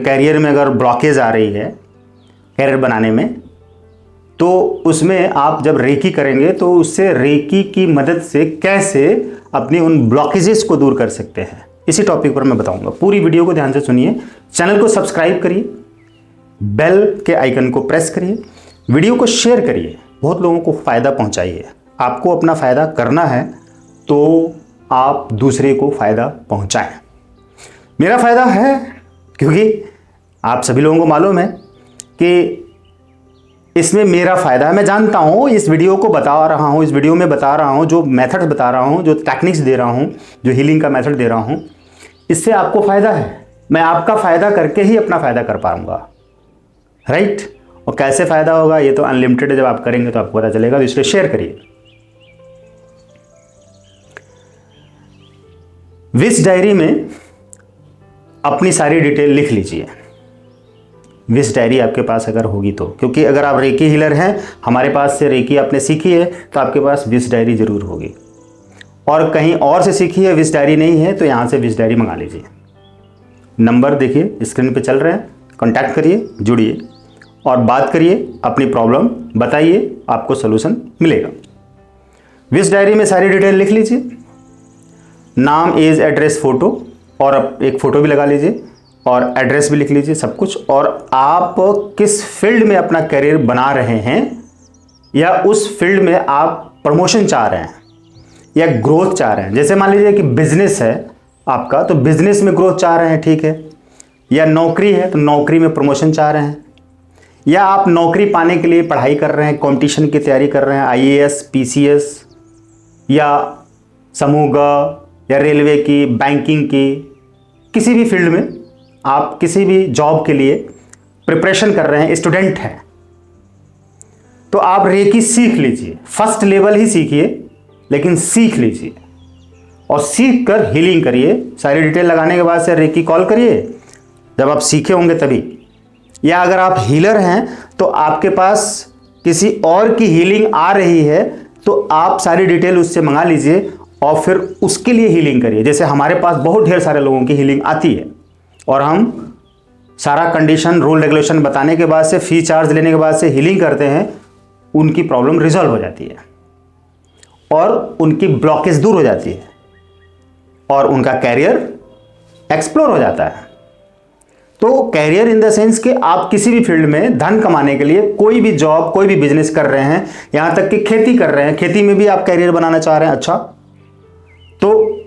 Career में अगर blockage आ रही है कैरियर बनाने में, तो उसमें आप जब रेकी करेंगे तो उससे रेकी की मदद से कैसे अपने उन ब्लॉकेजेस को दूर कर सकते हैं, इसी टॉपिक पर मैं बताऊंगा। पूरी वीडियो को ध्यान से सुनिए, चैनल को सब्सक्राइब करिए, बेल के आइकन को प्रेस करिए, वीडियो को शेयर करिए, बहुत लोगों को फ़ायदा पहुंचाइए। आपको अपना फ़ायदा करना है तो आप दूसरे को फ़ायदा पहुंचाएं। मेरा फ़ायदा है क्योंकि आप सभी लोगों को मालूम है कि इसमें मेरा फ़ायदा है। मैं जानता हूँ, इस वीडियो को बता रहा हूँ, इस वीडियो में बता रहा हूँ, जो मेथड्स बता रहा हूँ, जो टेक्निक्स दे रहा हूँ, जो हीलिंग का मेथड दे रहा हूँ, इससे आपको फ़ायदा है। मैं आपका फ़ायदा करके ही अपना फ़ायदा कर पाऊँगा, राइट। और कैसे फ़ायदा होगा ये तो अनलिमिटेड, जब आप करेंगे तो आपको पता चलेगा। तो इसलिए शेयर करिए। विश डायरी में अपनी सारी डिटेल लिख लीजिए। विश डायरी आपके पास अगर होगी तो, क्योंकि अगर आप रेकी हीलर हैं, हमारे पास से रेकी आपने सीखी है, तो आपके पास विश डायरी जरूर होगी। और कहीं और से सीखी है, विश डायरी नहीं है, तो यहाँ से विश डायरी मंगा लीजिए। नंबर देखिए स्क्रीन पे चल रहे हैं, कॉन्टैक्ट करिए, जुड़िए और बात करिए, अपनी प्रॉब्लम बताइए, आपको सोल्यूशन मिलेगा। विश डायरी में सारी डिटेल लिख लीजिए, नाम, एज, एड्रेस, फ़ोटो, और एक फ़ोटो भी लगा लीजिए और एड्रेस भी लिख लीजिए, सब कुछ। और आप किस फील्ड में अपना करियर बना रहे हैं, या उस फील्ड में आप प्रमोशन चाह रहे हैं या ग्रोथ चाह रहे हैं। जैसे मान लीजिए कि बिजनेस है आपका, तो बिजनेस में ग्रोथ चाह रहे हैं, ठीक है। या नौकरी है तो नौकरी में प्रमोशन चाह रहे हैं, या आप नौकरी पाने के लिए पढ़ाई कर रहे हैं, कंपटीशन की तैयारी कर रहे हैं, IAS, PCS या समूह ग या रेलवे की, बैंकिंग की, किसी भी फील्ड में आप किसी भी जॉब के लिए प्रिपरेशन कर रहे हैं, स्टूडेंट हैं, तो आप रेकी सीख लीजिए। फर्स्ट लेवल ही सीखिए, लेकिन सीख लीजिए और सीख कर हीलिंग करिए। सारी डिटेल लगाने के बाद से रेकी कॉल करिए जब आप सीखे होंगे तभी। या अगर आप हीलर हैं तो आपके पास किसी और की हीलिंग आ रही है, तो आप सारी डिटेल उससे मंगा लीजिए और फिर उसके लिए हीलिंग करिए। जैसे हमारे पास बहुत ढेर सारे लोगों की हीलिंग आती है और हम सारा कंडीशन, रूल, रेगुलेशन बताने के बाद से, फी चार्ज लेने के बाद से हीलिंग करते हैं, उनकी प्रॉब्लम रिजॉल्व हो जाती है और उनकी ब्लॉकेज दूर हो जाती है और उनका कैरियर एक्सप्लोर हो जाता है। तो कैरियर इन द सेंस कि आप किसी भी फील्ड में धन कमाने के लिए कोई भी जॉब, कोई भी बिजनेस कर रहे हैं, यहां तक कि खेती कर रहे हैं, खेती में भी आप कैरियर बनाना चाह रहे हैं, अच्छा, तो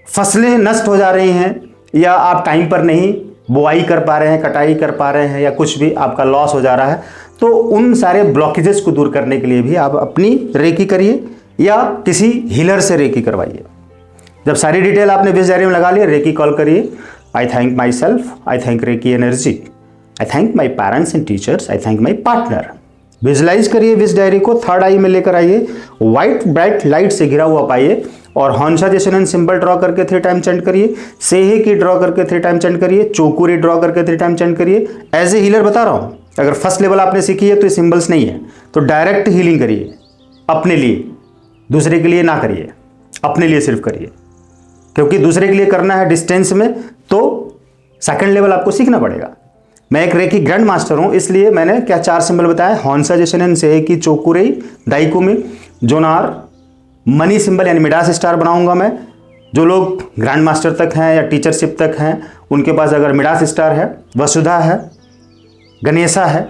फसलें नष्ट हो जा रही हैं या आप टाइम पर नहीं बुआई कर पा रहे हैं, कटाई कर पा रहे हैं, या कुछ भी आपका लॉस हो जा रहा है, तो उन सारे ब्लॉकेजेस को दूर करने के लिए भी आप अपनी रेकी करिए या किसी हीलर से रेकी करवाइए। जब सारी डिटेल आपने विश डायरी में लगा ली, रेकी कॉल करिए। I thank myself, I thank reiki energy, I thank my parents and teachers, I thank my partner. Visualise करिए विश डायरी को, थर्ड आई में लेकर आइए, व्हाइट ब्राइट लाइट से घिरा हुआ पाइए और हंसा जैसे सिंबल ड्रॉ करके 3 टाइम चेंट करिए, सेहे की ड्रॉ करके 3 टाइम चेंट करिए, चोकुरी ड्रॉ करके 3 टाइम चेंट करिए। एज ए हीलर बता रहा हूं, अगर फर्स्ट लेवल आपने सीखी है तो ये सिंबल्स नहीं है, तो डायरेक्ट हीलिंग करिए अपने लिए, दूसरे के लिए ना करिए, अपने लिए सिर्फ करिए, क्योंकि दूसरे के लिए करना है डिस्टेंस में तो सेकंड लेवल आपको सीखना पड़ेगा। मैं एक रेकी ग्रैंड मास्टर हूं, इसलिए मैंने क्या 4 सिंबल बताए, हॉन्सा जेशन, सेहेकी, चोकुरेई, दाइकुमी, जोनार, मनी सिंबल यानी मिडास स्टार बनाऊंगा मैं। जो लोग ग्रैंड मास्टर तक हैं या टीचरशिप तक हैं, उनके पास अगर मिडास स्टार है, वसुधा है, गणेशा है,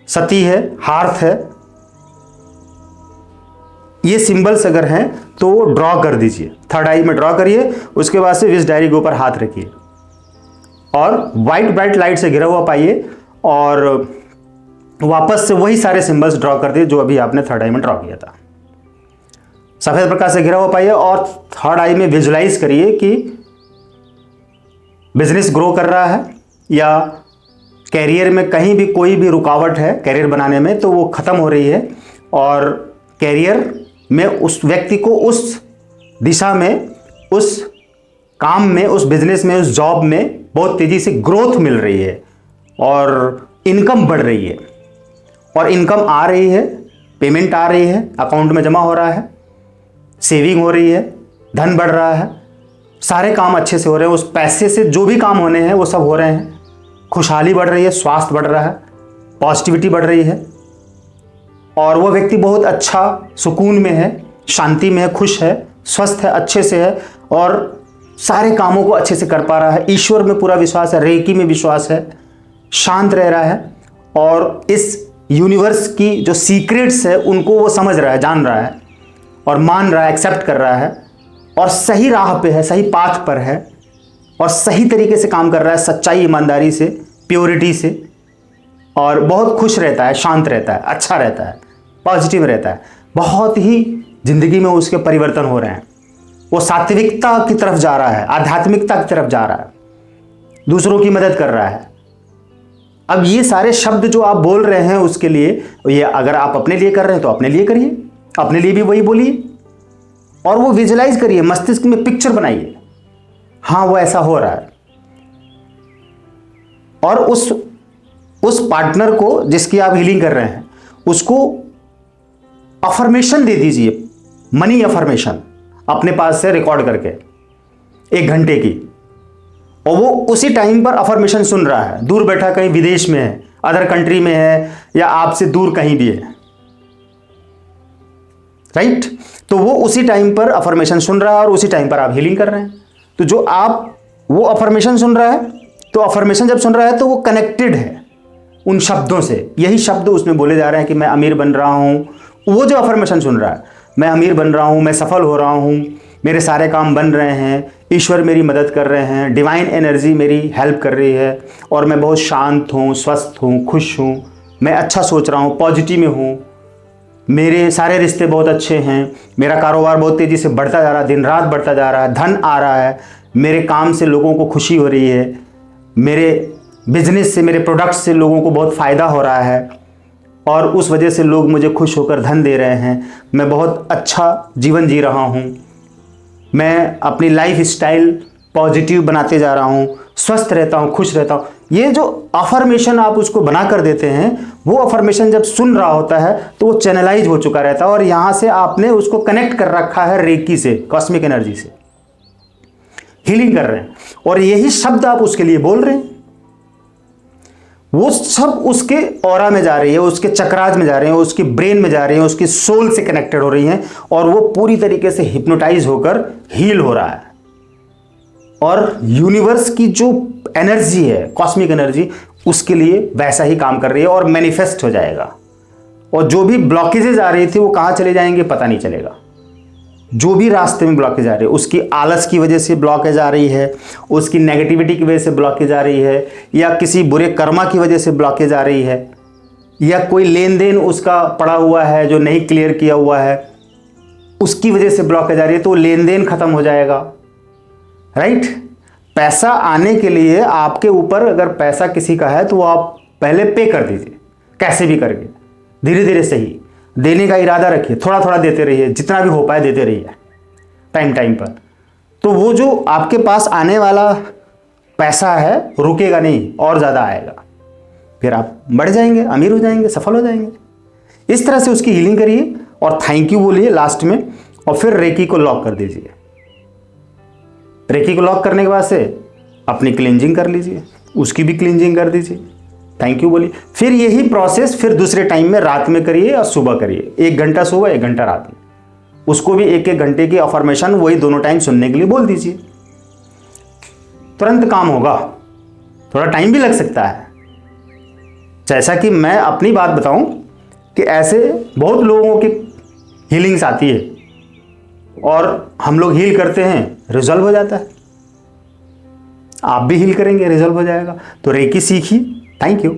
सती है, हार्थ है, ये सिंबल्स अगर हैं तो ड्रॉ कर दीजिए, थर्ड आई में ड्रॉ करिए। उसके बाद से विश डायरी के ऊपर हाथ रखिए और व्हाइट ब्राइट लाइट से घिरा हुआ पाइए और वापस से वही सारे सिंबल्स ड्रॉ कर दिए जो अभी आपने थर्ड आई में ड्रॉ किया था। सफेद प्रकाश से घिरा हुआ पाइए और थर्ड आई में विजुलाइज करिए कि बिजनेस ग्रो कर रहा है या कैरियर में कहीं भी कोई भी रुकावट है कैरियर बनाने में, तो वो खत्म हो रही है और कैरियर में उस व्यक्ति को उस दिशा में, उस काम में, उस बिजनेस में, उस जॉब में बहुत तेजी से ग्रोथ मिल रही है और इनकम बढ़ रही है और इनकम आ रही है, पेमेंट आ रही है, अकाउंट में जमा हो रहा है, सेविंग हो रही है, धन बढ़ रहा है, सारे काम अच्छे से हो रहे हैं। उस पैसे से जो भी काम होने हैं वो सब हो रहे हैं खुशहाली बढ़ रही है, स्वास्थ्य बढ़ रहा है, पॉजिटिविटी बढ़ रही है, और वो व्यक्ति बहुत अच्छा सुकून में है, शांति में है, खुश है, स्वस्थ है, अच्छे से है, और सारे कामों को अच्छे से कर पा रहा है, ईश्वर में पूरा विश्वास है, रेकी में विश्वास है, शांत रह रहा है, और इस यूनिवर्स की जो सीक्रेट्स है उनको वो समझ रहा है, जान रहा है, और मान रहा है, एक्सेप्ट कर रहा है, और सही राह पे है, सही पाथ पर है, और सही तरीके से काम कर रहा है, सच्चाई, ईमानदारी से, प्योरिटी से, और बहुत खुश रहता है, शांत रहता है, अच्छा रहता है, पॉजिटिव रहता है, बहुत ही जिंदगी में उसके परिवर्तन हो रहे हैं, वो सात्विकता की तरफ जा रहा है, आध्यात्मिकता की तरफ जा रहा है, दूसरों की मदद कर रहा है। अब ये सारे शब्द जो आप बोल रहे हैं उसके लिए, ये अगर आप अपने लिए कर रहे हैं तो अपने लिए करिए, अपने लिए भी वही बोलिए, और वो विजुलाइज करिए, मस्तिष्क में पिक्चर बनाइए, हाँ वो ऐसा हो रहा है। और उस पार्टनर को जिसकी आप हीलिंग कर रहे हैं उसको अफर्मेशन दे दीजिए, मनी अफर्मेशन अपने पास से रिकॉर्ड करके 1 घंटे की, और वो उसी टाइम पर अफर्मेशन सुन रहा है, दूर बैठा कहीं विदेश में है, अदर कंट्री में है, या आपसे दूर कहीं भी है, राइट? तो वो उसी टाइम पर अफर्मेशन सुन रहा है और उसी टाइम पर आप हीलिंग कर रहे हैं। तो जो आप वो अफर्मेशन सुन रहा है, तो अफर्मेशन जब सुन रहा है तो वो कनेक्टेड है उन शब्दों से, यही शब्द उसमें बोले जा रहे हैं कि मैं अमीर बन रहा हूँ। वो जो अफर्मेशन सुन रहा है, मैं अमीर बन रहा हूँ, मैं सफल हो रहा हूँ, मेरे सारे काम बन रहे हैं, ईश्वर मेरी मदद कर रहे हैं, डिवाइन एनर्जी मेरी हेल्प कर रही है, और मैं बहुत शांत हूँ, स्वस्थ हूँ, खुश हूँ, मैं अच्छा सोच रहा हूँ, पॉजिटिव में हूँ, मेरे सारे रिश्ते बहुत अच्छे हैं, मेरा कारोबार बहुत तेज़ी से बढ़ता जा रहा है, दिन रात बढ़ता जा रहा है, धन आ रहा है, मेरे काम से लोगों को खुशी हो रही है, मेरे बिजनेस से, मेरे प्रोडक्ट से लोगों को बहुत फ़ायदा हो रहा है, और उस वजह से लोग मुझे खुश होकर धन दे रहे हैं, मैं बहुत अच्छा जीवन जी रहा हूँ, मैं अपनी लाइफ स्टाइल पॉजिटिव बनाते जा रहा हूँ, स्वस्थ रहता हूँ, खुश रहता हूँ। ये जो अफर्मेशन आप उसको बना कर देते हैं, वो अफर्मेशन जब सुन रहा होता है तो वो चैनलाइज हो चुका रहता है, और यहाँ से आपने उसको कनेक्ट कर रखा है रेकी से, कॉस्मिक एनर्जी से, हीलिंग कर रहे हैं, और यही शब्द आप उसके लिए बोल रहे हैं, वो सब उसके ऑरा में जा रही है, उसके चक्राज में जा रहे हैं, उसकी ब्रेन में जा रही है, उसकी सोल से कनेक्टेड हो रही हैं, और वो पूरी तरीके से हिप्नोटाइज होकर हील हो रहा है। और यूनिवर्स की जो एनर्जी है, कॉस्मिक एनर्जी, उसके लिए वैसा ही काम कर रही है, और मैनिफेस्ट हो जाएगा, और जो भी ब्लॉकेजेज आ रही थी वो कहाँ चले जाएंगे पता नहीं चलेगा। जो भी रास्ते में ब्लॉकेज आ रही है, उसकी आलस की वजह से ब्लॉकेज आ रही है, उसकी नेगेटिविटी की वजह से ब्लॉकेज आ रही है, या किसी बुरे कर्मा की वजह से ब्लॉकेज आ रही है, या कोई लेन देन उसका पड़ा हुआ है जो नहीं क्लियर किया हुआ है, उसकी वजह से ब्लॉकेज आ रही है, तो लेन देन खत्म हो जाएगा, राइट? पैसा आने के लिए आपके ऊपर, अगर पैसा किसी का है तो वो आप पहले पे कर दीजिए, कैसे भी करके, धीरे धीरे सही, देने का इरादा रखिए, थोड़ा थोड़ा देते रहिए, जितना भी हो पाए देते रहिए, टाइम टाइम पर। तो वो जो आपके पास आने वाला पैसा है रुकेगा नहीं, और ज़्यादा आएगा, फिर आप बढ़ जाएंगे, अमीर हो जाएंगे, सफल हो जाएंगे। इस तरह से उसकी हीलिंग करिए, और थैंक यू बोलिए लास्ट में, और फिर रेकी को लॉक कर दीजिए। रेकी को लॉक करने के बाद से अपनी क्लींजिंग कर लीजिए, उसकी भी क्लींजिंग कर दीजिए, थैंक यू बोलिए। फिर यही प्रोसेस फिर दूसरे टाइम में रात में करिए और सुबह करिए, 1 घंटा सुबह, 1 घंटा रात में। उसको भी 1-1 घंटे की अफर्मेशन वही दोनों टाइम सुनने के लिए बोल दीजिए, तुरंत काम होगा, थोड़ा टाइम भी लग सकता है। जैसा कि मैं अपनी बात बताऊं कि ऐसे बहुत लोगों की हीलिंग्स आती है, और हम लोग हील करते हैं, रिजॉल्व हो जाता है। आप भी हील करेंगे, रिजॉल्व हो जाएगा। तो रेकी सीखिए। Thank you.